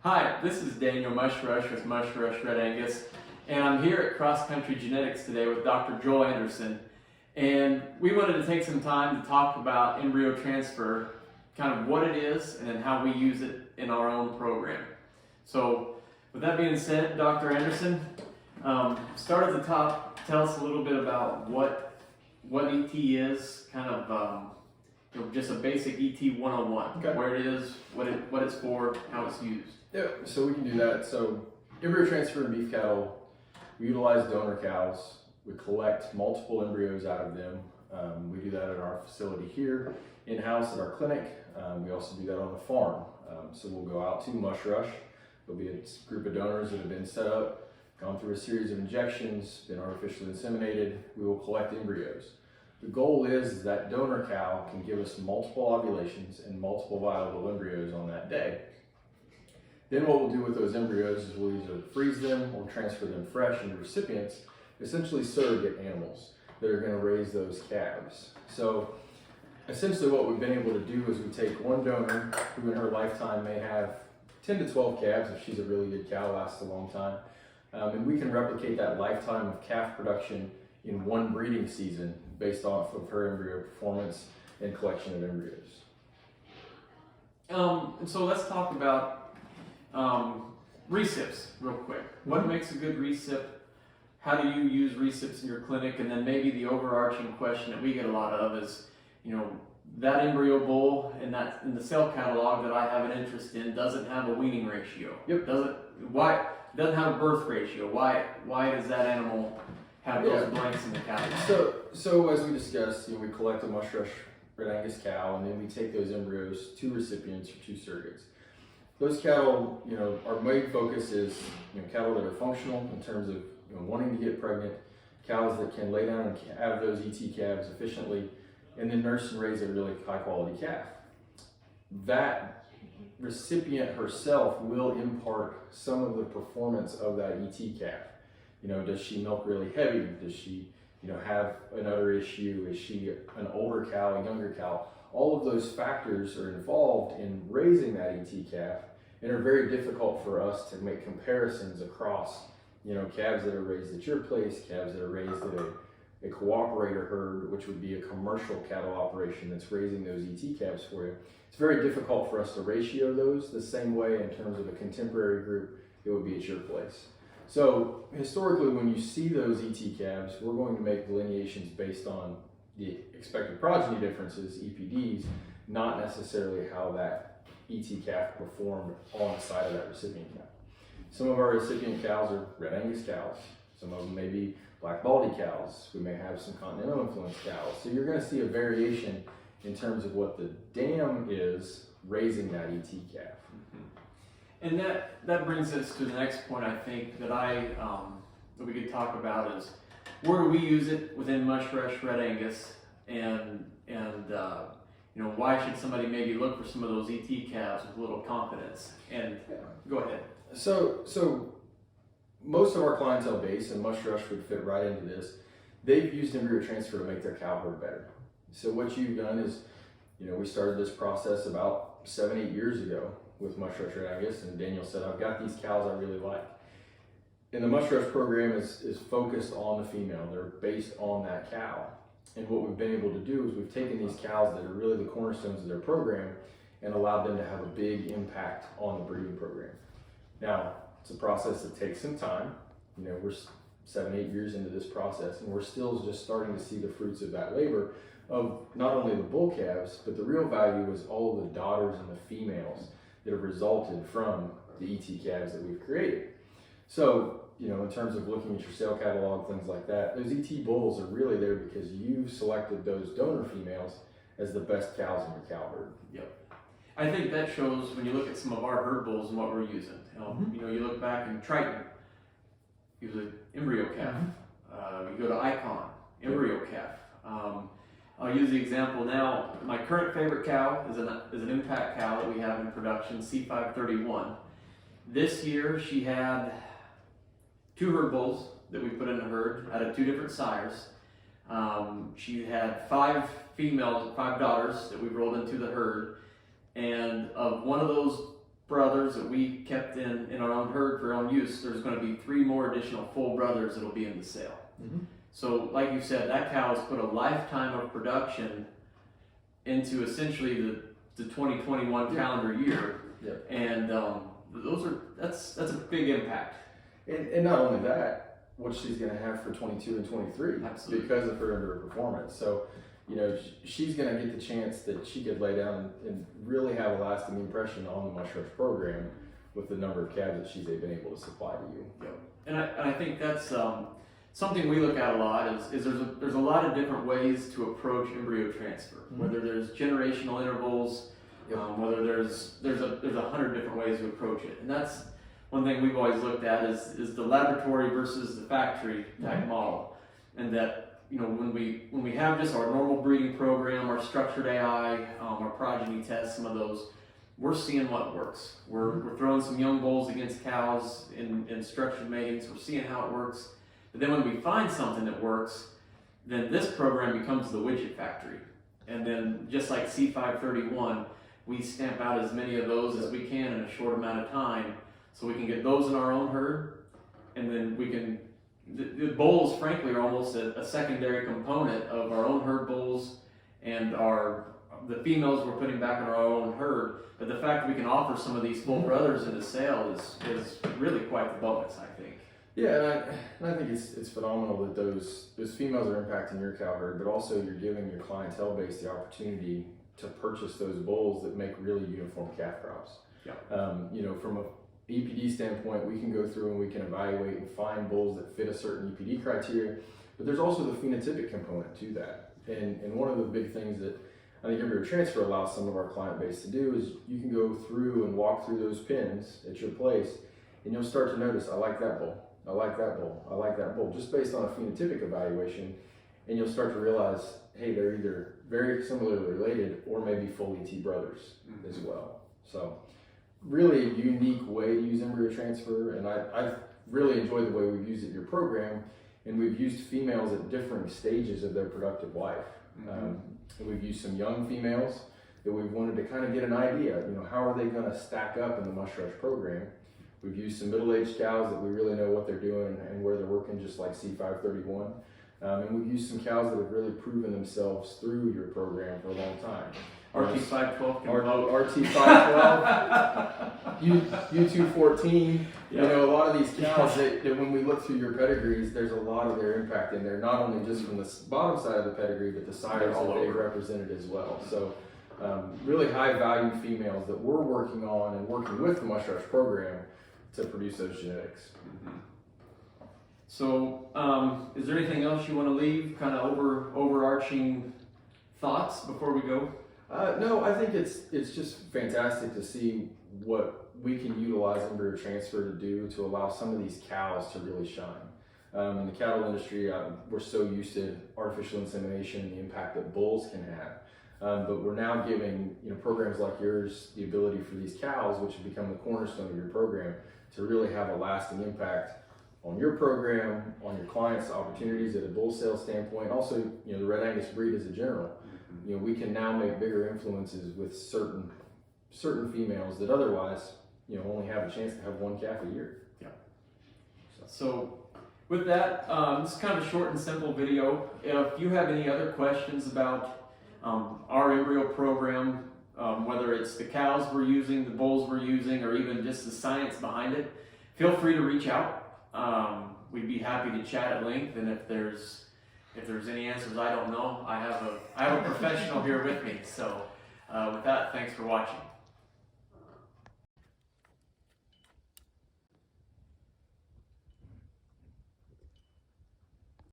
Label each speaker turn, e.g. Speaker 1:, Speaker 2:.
Speaker 1: Hi, this is Daniel Mushrush with Mushrush Red Angus, and I'm here at Cross Country Genetics today with Dr. Joel Anderson. And we wanted to take some time to talk about embryo transfer, kind of what it is, and then how we use it in our own program. So, with that being said, Dr. Anderson, start at the top. Tell us a little bit about what ET is, kind of just a basic ET 101,
Speaker 2: Okay.
Speaker 1: where it is, what it's for, how it's used.
Speaker 2: Yeah, so we can do that. So embryo transfer in beef cattle, we utilize donor cows. We collect multiple embryos out of them. We do that at our facility here, in-house at our clinic. We also do that on the farm. So we'll go out to Mushrush. There'll be a group of donors that have been set up, gone through a series of injections, been artificially inseminated. We will collect embryos. The goal is that donor cow can give us multiple ovulations and multiple viable embryos on that day. Then what we'll do with those embryos is we'll either freeze them or transfer them fresh into recipients, essentially surrogate animals that are going to raise those calves. So essentially what we've been able to do is we take one donor who in her lifetime may have 10 to 12 calves if she's a really good cow, lasts a long time, and we can replicate that lifetime of calf production in one breeding season based off of her embryo performance and collection of embryos.
Speaker 1: And so let's talk about recips real quick. What makes a good recip? How do you use recips in your clinic? And then maybe the overarching question that we get a lot of is, that embryo bull in the cell catalog that I have an interest in doesn't have a weaning ratio.
Speaker 2: Yep.
Speaker 1: Doesn't have a birth ratio. Why does that animal have those blanks in the catalog?
Speaker 2: So as we discussed, we collect a Mushrush Red Angus cow, and then we take those embryos to recipients or to surrogates. Those cattle, our main focus is cattle that are functional in terms of wanting to get pregnant, cows that can lay down and have those ET calves efficiently, and then nurse and raise a really high quality calf. That recipient herself will impart some of the performance of that ET calf. Does she milk really heavy? Does she have an udder issue? Is she an older cow, a younger cow? All of those factors are involved in raising that ET calf and are very difficult for us to make comparisons across, calves that are raised at your place, calves that are raised at a cooperator herd, which would be a commercial cattle operation that's raising those ET calves for you. It's very difficult for us to ratio those the same way in terms of a contemporary group it would be at your place. So historically, when you see those ET calves, we're going to make delineations based on the expected progeny differences, EPDs, not necessarily how that ET calf performed on the side of that recipient cow. Some of our recipient cows are Red Angus cows. Some of them may be black baldy cows. We may have some continental influence cows. So you're going to see a variation in terms of what the dam is raising that ET calf.
Speaker 1: And that brings us to the next point, I think, that we could talk about is where do we use it within Mushrush Red Angus, and why should somebody maybe look for some of those ET calves with a little confidence? And go ahead.
Speaker 2: So most of our clientele base, and Mushrush would fit right into this, they've used embryo transfer to make their cow herd better. So what you've done is, we started this process about 7-8 years ago with Mushrush Red Angus, and Daniel said, I've got these cows I really like. And the Mushrush program is focused on the female. They're based on that cow. And what we've been able to do is we've taken these cows that are really the cornerstones of their program and allowed them to have a big impact on the breeding program. Now, it's a process that takes some time. We're 7-8 years into this process, and we're still just starting to see the fruits of that labor of not only the bull calves, but the real value is all of the daughters and the females that have resulted from the ET calves that we've created. So, in terms of looking at your sale catalog, things like that, those ET bulls are really there because you've selected those donor females as the best cows in your cow herd.
Speaker 1: Yep. I think that shows when you look at some of our herd bulls and what we're using. You look back in Triton, he was an embryo calf. You go to Icon, embryo calf. I'll use the example now. My current favorite cow is an impact cow that we have in production, C531. This year she had 2 herd bulls that we put in the herd out of 2 different sires. She had 5 females, 5 daughters that we rolled into the herd, and of one of those brothers that we kept in our own herd for our own use, there's going to be 3 more additional full brothers that'll be in the sale. So like you said, that cow has put a lifetime of production into essentially the 2021 calendar year.
Speaker 2: Yep.
Speaker 1: And that's a big impact.
Speaker 2: And not only that, what she's going to have for 22 and 23
Speaker 1: Absolutely.
Speaker 2: because of her underperformance. So, you know, she's going to get the chance that she could lay down and really have a lasting impression on the mush rush program with the number of calves that she's been able to supply to you.
Speaker 1: Yep. And I think that's something we look at a lot is there's a lot of different ways to approach embryo transfer. Whether there's generational intervals, whether there's 100 different ways to approach it, and that's one thing we've always looked at is the laboratory versus the factory type model, and that, you know, when we have just our normal breeding program, our structured AI, our progeny tests, some of those, we're seeing what works. We're throwing some young bulls against cows in structured matings. We're seeing how it works. But then when we find something that works, then this program becomes the widget factory. And then just like C531, we stamp out as many of those as we can in a short amount of time, so we can get those in our own herd, and then we can, the bulls frankly are almost a secondary component of our own herd bulls and the females we're putting back in our own herd. But the fact that we can offer some of these full brothers in the sale is really quite the bonus, I think.
Speaker 2: Yeah, and I think it's phenomenal that those females are impacting your cow herd, but also you're giving your clientele base the opportunity to purchase those bulls that make really uniform calf crops.
Speaker 1: Yeah.
Speaker 2: You know, from a EPD standpoint, we can go through and we can evaluate and find bulls that fit a certain EPD criteria, but there's also the phenotypic component to that. And one of the big things that I think Embryo Transfer allows some of our client base to do is you can go through and walk through those pins at your place, and you'll start to notice, I like that bull, I like that bull, I like that bull, just based on a phenotypic evaluation, and you'll start to realize, hey, they're either very similarly related or maybe full ET brothers as well. So really a unique way to use embryo transfer, and I've really enjoyed the way we've used it in your program, and we've used females at different stages of their productive life. And we've used some young females that we've wanted to kind of get an idea, you know, how are they going to stack up in the mush rush program. We've used some middle-aged cows that we really know what they're doing and where they're working, just like C531. And we've used some cows that have really proven themselves through your program for a long time.
Speaker 1: RT512
Speaker 2: RT512, U214, you know, a lot of these cows that when we look through your pedigrees, there's a lot of their impact in there, not only just from the bottom side of the pedigree, but the sides that they represented as well. So really high value females that we're working on and working with the mush rush program to produce those genetics.
Speaker 1: So is there anything else you want to leave, kind of overarching thoughts before we go?
Speaker 2: No, I think it's just fantastic to see what we can utilize embryo transfer to do to allow some of these cows to really shine. In the cattle industry, we're so used to artificial insemination and the impact that bulls can have. But we're now giving, you know, programs like yours the ability for these cows, which have become the cornerstone of your program, to really have a lasting impact on your program, on your clients' opportunities at a bull sales standpoint. Also, you know, the Red Angus breed as a general. You know, we can now make bigger influences with certain females that otherwise, you know, only have a chance to have one calf a year.
Speaker 1: Yeah. So with that, this is kind of a short and simple video. If you have any other questions about our embryo program, whether it's the cows we're using, the bulls we're using, or even just the science behind it, feel free to reach out. We'd be happy to chat at length, and if there's any answers I don't know, I have a professional here with me. So with that, thanks for watching.